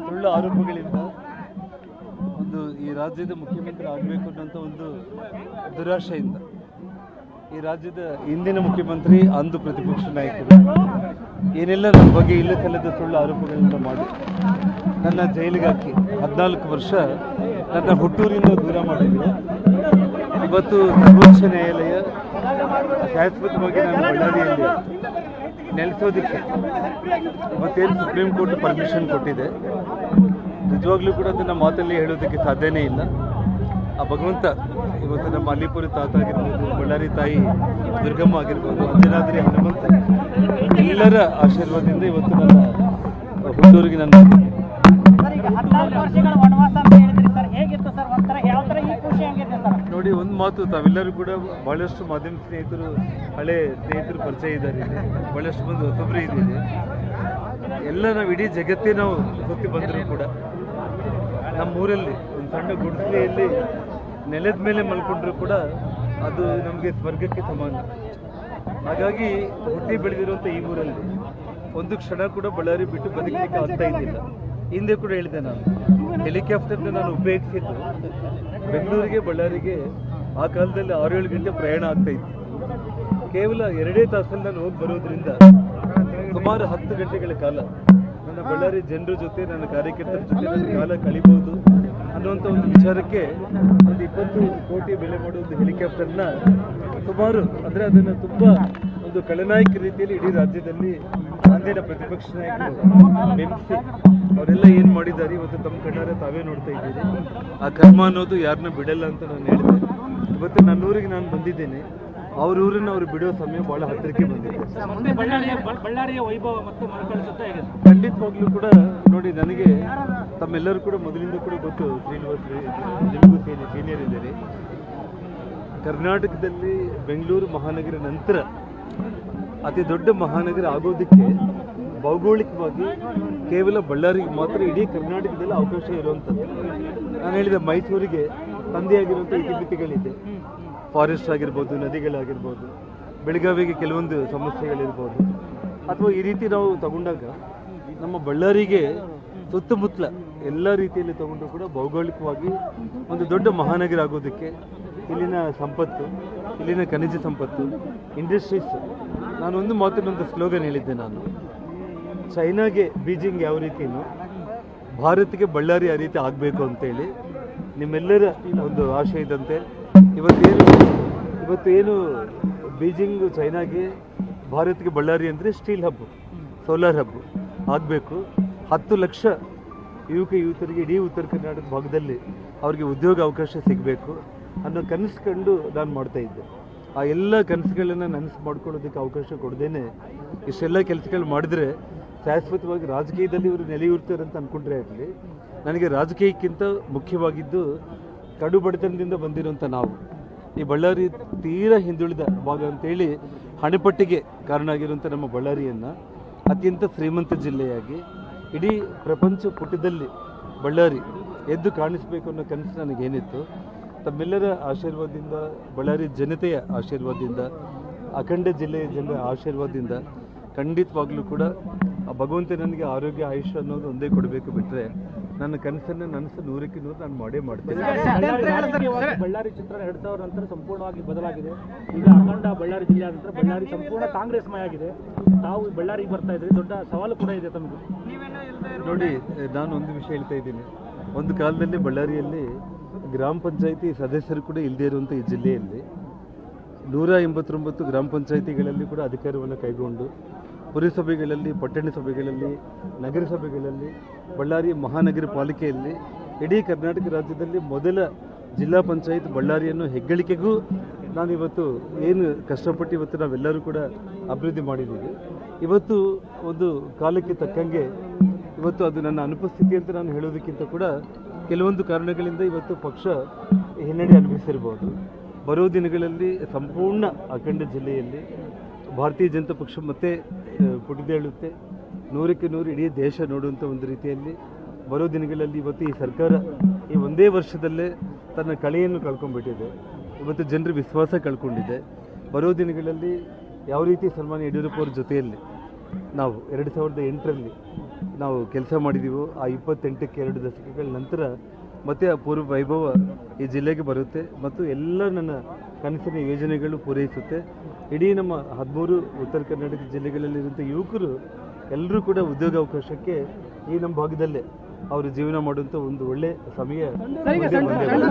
ಸುಳ್ಳು ಆರೋಪಗಳಿಂದ ಒಂದು ಈ ರಾಜ್ಯದ ಮುಖ್ಯಮಂತ್ರಿ ಆಗಬೇಕು ಅನ್ನೋಂಥ ಒಂದು ದುರಾಶೆಯಿಂದ ಈ ರಾಜ್ಯದ ಹಿಂದಿನ ಮುಖ್ಯಮಂತ್ರಿ ಅಂದು ಪ್ರತಿಪಕ್ಷ ನಾಯಕರು ಏನೆಲ್ಲ ನನ್ನ ಬಗ್ಗೆ ಇಲ್ಲ ಸಲ್ಲದ ಸುಳ್ಳು ಆರೋಪಗಳಿಂದ ಮಾಡಿ ನನ್ನ ಜೈಲಿಗೆ ಹಾಕಿ 14 ವರ್ಷ ನನ್ನ ಹುಟ್ಟೂರಿಂದ ದೂರ ಮಾಡಿದ್ರು. ಇವತ್ತು ಸರ್ವೋಚ್ಚ ನ್ಯಾಯಾಲಯ ಶಾಶ್ವತವಾಗಿ ನಾನು ಬಳ್ಳಾರಿಯಲ್ಲಿ ನೆಲೆಸೋದಕ್ಕೆ ಇವತ್ತೇನು ಸುಪ್ರೀಂ ಕೋರ್ಟ್ ಪರ್ಮಿಷನ್ ಕೊಟ್ಟಿದೆ. ನಿಜವಾಗ್ಲೂ ಕೂಡ ಅದನ್ನು ಮಾತಲ್ಲಿ ಹೇಳೋದಕ್ಕೆ ಸಾಧ್ಯನೇ ಇಲ್ಲ. ಆ ಭಗವಂತ ಇವತ್ತು ನಮ್ಮ ಅಲ್ಲಿಪುರಿ ತಾತ ಆಗಿರ್ಬೋದು, ಬಳ್ಳಾರಿ ತಾಯಿ ದುರ್ಗಮ್ಮ ಆಗಿರ್ಬೋದು, ಅಂಜನಾದ್ರಿ ಹನುಮಂತ ಎಲ್ಲರ ಆಶೀರ್ವಾದದಿಂದ ಇವತ್ತು ನನ್ನ ಹುಟ್ಟೂರಿಗೆ ನಾನು ನೋಡಿ. ಒಂದು ಮಾತು, ತಾವೆಲ್ಲರೂ ಕೂಡ ಬಹಳಷ್ಟು ಮಾಧ್ಯಮ ಸ್ನೇಹಿತರು, ಹಳೆ ಸ್ನೇಹಿತರು ಪರಿಚಯ ಇದ್ದಾರೆ, ಬಹಳಷ್ಟು ಮಂದಿ ಹೊಸಬ್ರು ಇದ್ದೀರಿ. ಎಲ್ಲ ನಾವು ಇಡೀ ಜಗತ್ತೇ ನಾವು ಸುತ್ತಿ ಬಂದರೂ ಕೂಡ ನಮ್ಮೂರಲ್ಲಿ ಒಂದು ಸಣ್ಣ ಗುಡಿಸಲೆಯಲ್ಲಿ ನೆಲದ ಮೇಲೆ ಮಲ್ಕೊಂಡ್ರೂ ಕೂಡ ಅದು ನಮಗೆ ಸ್ವರ್ಗಕ್ಕೆ ಸಮಾನ. ಹಾಗಾಗಿ ಹುಟ್ಟಿ ಬೆಳೆದಿರುವಂಥ ಈ ಊರಲ್ಲಿ ಒಂದು ಕ್ಷಣ ಕೂಡ ಬಳ್ಳಾರಿ ಬಿಟ್ಟು ಬದುಕಲಿಕ್ಕೆ ಆಗ್ತಾ ಇದ್ದಿಲ್ಲ. ಹಿಂದೆ ಕೂಡ ಹೇಳಿದೆ, ನಾನು ಹೆಲಿಕಾಪ್ಟರ್ನ ನಾನು ಉಪಯೋಗಿಸಿದ್ದು ಬೆಂಗಳೂರಿಗೆ ಬಳ್ಳಾರಿಗೆ ಆ ಕಾಲದಲ್ಲಿ 6-7 ಗಂಟೆ ಪ್ರಯಾಣ ಆಗ್ತಾ ಇತ್ತು. ಕೇವಲ 2 ತಾಸಲ್ಲಿ ನಾನು ಹೋಗಿ ಬರೋದ್ರಿಂದ ಸುಮಾರು 10 ಗಂಟೆಗಳ ಕಾಲ ನನ್ನ ಬಳ್ಳಾರಿ ಜನರ ಜೊತೆ, ನನ್ನ ಕಾರ್ಯಕರ್ತರ ಜೊತೆ ನನ್ನ ಕಾಲ ಕಳಿಬಹುದು ಅನ್ನುವಂಥ ಒಂದು ವಿಚಾರಕ್ಕೆ ಒಂದು 20 ಕೋಟಿ ಬೆಲೆ ಮಾಡುವ ಒಂದು ಹೆಲಿಕಾಪ್ಟರ್ನ ಸುಮಾರು ಅಂದರೆ ಅದನ್ನು ತುಂಬ ಒಂದು ಖಳನಾಯಕ ರೀತಿಯಲ್ಲಿ ಇಡೀ ರಾಜ್ಯದಲ್ಲಿ ಅಂದಿನ ಪ್ರತಿಪಕ್ಷ ನಾಯಕರು ಬೆಂಬಲಿಸಿ ಅವರೆಲ್ಲ ಏನು ಮಾಡಿದ್ದಾರೆ ಇವತ್ತು ತಮ್ಮ ಕಣ್ಣಾರೆ ತಾವೇ ನೋಡ್ತಾ ಇದ್ದೀರಿ. ಆ ಕರ್ಮ ಅನ್ನೋದು ಯಾರನ್ನ ಬಿಡಲ್ಲ ಅಂತ ನಾನು ಹೇಳಿದೆ. ಇವತ್ತು ನನ್ನೂರಿಗೆ ನಾನು ಬಂದಿದ್ದೇನೆ. ಅವ್ರ ಊರನ್ನ ಅವ್ರು ಬಿಡೋ ಸಮಯ ಬಹಳ ಹತ್ತಿರಕ್ಕೆ ಬಂದಿದೆ. ಖಂಡಿತವಾಗ್ಲೂ ಕೂಡ ನೋಡಿ, ನನಗೆ ತಮ್ಮೆಲ್ಲರೂ ಕೂಡ ಮೊದಲಿಂದ ಕೂಡ ಗೊತ್ತು, ಶ್ರೀನಿವಾಸ್ ನಿಮಗೂ ಸೀನಿಯರ್ ಇದ್ದಾರೆ. ಕರ್ನಾಟಕದಲ್ಲಿ ಬೆಂಗಳೂರು ಮಹಾನಗರ ನಂತರ ಅತಿ ದೊಡ್ಡ ಮಹಾನಗರ ಆಗೋದಕ್ಕೆ ಭೌಗೋಳಿಕವಾಗಿ ಕೇವಲ ಬಳ್ಳಾರಿಗೆ ಮಾತ್ರ ಇಡೀ ಕರ್ನಾಟಕದಲ್ಲಿ ಅವಕಾಶ ಇರುವಂಥದ್ದು. ನಾನು ಹೇಳಿದ ಮೈಸೂರಿಗೆ ತಂದೆಯಾಗಿರುವಂಥ ಇತಿಮಿತಿಗಳಿದೆ. ಫಾರೆಸ್ಟ್ ಆಗಿರ್ಬೋದು, ನದಿಗಳಾಗಿರ್ಬೋದು, ಬೆಳಗಾವಿಗೆ ಕೆಲವೊಂದು ಸಮಸ್ಯೆಗಳಿರ್ಬೋದು, ಅಥವಾ ಈ ರೀತಿ ನಾವು ತಗೊಂಡಾಗ ನಮ್ಮ ಬಳ್ಳಾರಿಗೆ ಸುತ್ತಮುತ್ತಲ ಎಲ್ಲ ರೀತಿಯಲ್ಲಿ ತಗೊಂಡ್ರು ಕೂಡ ಭೌಗೋಳಿಕವಾಗಿ ಒಂದು ದೊಡ್ಡ ಮಹಾನಗರ ಆಗೋದಕ್ಕೆ ಇಲ್ಲಿನ ಸಂಪತ್ತು, ಇಲ್ಲಿನ ಖನಿಜ ಸಂಪತ್ತು, ಇಂಡಸ್ಟ್ರೀಸ್. ನಾನೊಂದು ಮಾತಿನೊಂದು ಸ್ಲೋಗನ್ ಹೇಳಿದ್ದೆ, ನಾನು ಚೈನಾಗೆ ಬೀಜಿಂಗ್ ಯಾವ ರೀತಿಯೂ ಭಾರತಕ್ಕೆ ಬಳ್ಳಾರಿ ಆ ರೀತಿ ಆಗಬೇಕು ಅಂತೇಳಿ ನಿಮ್ಮೆಲ್ಲರ ಒಂದು ಆಶಯದಂತೆ ಇವತ್ತೇನು ಬೀಜಿಂಗ್ ಚೈನಾಗೆ ಭಾರತಕ್ಕೆ ಬಳ್ಳಾರಿ ಅಂದರೆ ಸ್ಟೀಲ್ ಹಬ್, ಸೋಲಾರ್ ಹಬ್ ಆಗಬೇಕು. 10 ಲಕ್ಷ ಯುವಕರಿಗೆ ಇಡೀ ಉತ್ತರ ಕರ್ನಾಟಕ ಭಾಗದಲ್ಲಿ ಅವ್ರಿಗೆ ಉದ್ಯೋಗ ಅವಕಾಶ ಸಿಗಬೇಕು ಅನ್ನೋ ಕನಸು ಕಂಡು ನಾನು ಮಾಡ್ತಾ ಇದ್ದೆ. ಆ ಎಲ್ಲ ಕನಸುಗಳನ್ನು ನನಸು ಮಾಡ್ಕೊಳ್ಳೋದಕ್ಕೆ ಅವಕಾಶ ಕೊಡದೇನೆ ಇಷ್ಟೆಲ್ಲ ಕೆಲಸಗಳು ಮಾಡಿದ್ರೆ ಶಾಶ್ವತವಾಗಿ ರಾಜಕೀಯದಲ್ಲಿ ಇವರು ನೆಲೆಯೂರ್ತಾರೆ ಅಂತ ಅಂದ್ಕೊಂಡ್ರೆ ಆಗಲಿ. ನನಗೆ ರಾಜಕೀಯಕ್ಕಿಂತ ಮುಖ್ಯವಾಗಿದ್ದು ಕಡು ಬಡತನದಿಂದ ಬಂದಿರುವಂಥ ನಾವು ಈ ಬಳ್ಳಾರಿ ತೀರಾ ಹಿಂದುಳಿದ ಭಾಗ ಅಂತೇಳಿ ಹಣೆಪಟ್ಟಿಗೆ ಕಾರಣ ಆಗಿರುವಂಥ ನಮ್ಮ ಬಳ್ಳಾರಿಯನ್ನು ಅತ್ಯಂತ ಶ್ರೀಮಂತ ಜಿಲ್ಲೆಯಾಗಿ ಇಡೀ ಪ್ರಪಂಚ ಪುಟದಲ್ಲಿ ಬಳ್ಳಾರಿ ಎದ್ದು ಕಾಣಿಸಬೇಕು ಅನ್ನೋ ಕನಸು ನನಗೇನಿತ್ತು. ತಮ್ಮೆಲ್ಲರ ಆಶೀರ್ವಾದದಿಂದ, ಬಳ್ಳಾರಿ ಜನತೆಯ ಆಶೀರ್ವಾದದಿಂದ, ಅಖಂಡ ಜಿಲ್ಲೆಯ ಜನರ ಆಶೀರ್ವಾದದಿಂದ ಖಂಡಿತವಾಗ್ಲೂ ಕೂಡ ಆ ಭಗವಂತ ನನಗೆ ಆರೋಗ್ಯ ಆಯುಷ್ಯ ಅನ್ನೋದು ಒಂದೇ ಕೊಡಬೇಕು. ಬಿಟ್ಟರೆ ನನ್ನ ಕನಸನ್ನು ನನಸು 100ಕ್ಕೆ 100 ನಾನು ಮಾಡೇ ಮಾಡ್ತೇನೆ. ಬಳ್ಳಾರಿ ಚಿತ್ರ 2000 ನಂತರ ಸಂಪೂರ್ಣವಾಗಿ ಬದಲಾಗಿದೆ. ಈಗ ಅಖಂಡ ಬಳ್ಳಾರಿ ಜಿಲ್ಲೆ ಆದ ನಂತರ ಬಳ್ಳಾರಿ ಸಂಪೂರ್ಣ ಕಾಂಗ್ರೆಸ್ಮಯ ಆಗಿದೆ. ತಾವು ಬಳ್ಳಾರಿಗೆ ಬರ್ತಾ ಇದ್ರೆ ದೊಡ್ಡ ಸವಾಲು ಕೂಡ ಇದೆ ತಮಗೆ. ನೋಡಿ, ನಾನು ಒಂದು ವಿಷಯ ಹೇಳ್ತಾ ಇದ್ದೀನಿ. ಒಂದು ಕಾಲದಲ್ಲಿ ಬಳ್ಳಾರಿಯಲ್ಲಿ ಗ್ರಾಮ ಪಂಚಾಯಿತಿ ಸದಸ್ಯರು ಕೂಡ ಇಲ್ಲದೇ ಇರುವಂಥ ಈ ಜಿಲ್ಲೆಯಲ್ಲಿ 189 ಗ್ರಾಮ ಪಂಚಾಯಿತಿಗಳಲ್ಲಿ ಕೂಡ ಅಧಿಕಾರವನ್ನು ಕೈಗೊಂಡು ಪುರಸಭೆಗಳಲ್ಲಿ, ಪಟ್ಟಣ ಸಭೆಗಳಲ್ಲಿ, ನಗರಸಭೆಗಳಲ್ಲಿ, ಬಳ್ಳಾರಿ ಮಹಾನಗರ ಪಾಲಿಕೆಯಲ್ಲಿ ಇಡೀ ಕರ್ನಾಟಕ ರಾಜ್ಯದಲ್ಲಿ ಮೊದಲ ಜಿಲ್ಲಾ ಪಂಚಾಯತ್ ಬಳ್ಳಾರಿಯನ್ನು ಹೆಗ್ಗಳಿಕೆಗೂ ನಾನು ಇವತ್ತು ಏನು ಕಷ್ಟಪಟ್ಟು ಇವತ್ತು ನಾವೆಲ್ಲರೂ ಕೂಡ ಅಭಿವೃದ್ಧಿ ಮಾಡಿದ್ದೀವಿ. ಇವತ್ತು ಒಂದು ಕಾಲಕ್ಕೆ ತಕ್ಕಂಗೆ ಇವತ್ತು ಅದು ನನ್ನ ಅನುಪಸ್ಥಿತಿ ಅಂತ ನಾನು ಹೇಳೋದಕ್ಕಿಂತ ಕೂಡ ಕೆಲವೊಂದು ಕಾರಣಗಳಿಂದ ಇವತ್ತು ಪಕ್ಷ ಹಿನ್ನಡೆ ಅನುಭವಿಸಿರ್ಬೋದು. ಬರೋ ದಿನಗಳಲ್ಲಿ ಸಂಪೂರ್ಣ ಅಖಂಡ ಜಿಲ್ಲೆಯಲ್ಲಿ ಭಾರತೀಯ ಜನತಾ ಪಕ್ಷ ಮತ್ತೆ ಪುಟಿದೇಳುತ್ತೆ. 100ಕ್ಕೆ 100 ಇಡೀ ದೇಶ ನೋಡುವಂಥ ಒಂದು ರೀತಿಯಲ್ಲಿ ಬರೋ ದಿನಗಳಲ್ಲಿ ಇವತ್ತು ಈ ಸರ್ಕಾರ ಈ ಒಂದೇ ವರ್ಷದಲ್ಲೇ ತನ್ನ ಕಳೆಯನ್ನು ಕಳ್ಕೊಂಡ್ಬಿಟ್ಟಿದೆ. ಇವತ್ತು ಜನರ ವಿಶ್ವಾಸ ಕಳ್ಕೊಂಡಿದೆ. ಬರೋ ದಿನಗಳಲ್ಲಿ ಯಾವ ರೀತಿ ಸನ್ಮಾನ್ಯ ಯಡಿಯೂರಪ್ಪ ಅವ್ರ ಜೊತೆಯಲ್ಲಿ ನಾವು 2008ರಲ್ಲಿ ನಾವು ಕೆಲಸ ಮಾಡಿದ್ದೀವೋ ಆ 28ಕ್ಕೆ 2 ದಶಕಗಳ ನಂತರ ಮತ್ತೆ ಆ ಪೂರ್ವ ವೈಭವ ಈ ಜಿಲ್ಲೆಗೆ ಬರುತ್ತೆ ಮತ್ತು ಎಲ್ಲ ನನ್ನ ಕನಸಿನ ಯೋಜನೆಗಳು ಪೂರೈಸುತ್ತೆ. ಇಡೀ ನಮ್ಮ 13 ಉತ್ತರ ಕರ್ನಾಟಕ ಜಿಲ್ಲೆಗಳಲ್ಲಿರುವಂಥ ಯುವಕರು ಎಲ್ಲರೂ ಕೂಡ ಉದ್ಯೋಗಾವಕಾಶಕ್ಕೆ ಈ ನಮ್ಮ ಭಾಗದಲ್ಲೇ ಅವರು ಜೀವನ ಮಾಡುವಂಥ ಒಂದು ಒಳ್ಳೆಯ ಸಮಯ ಮುಂದೆ ಬಂದಿದೆ.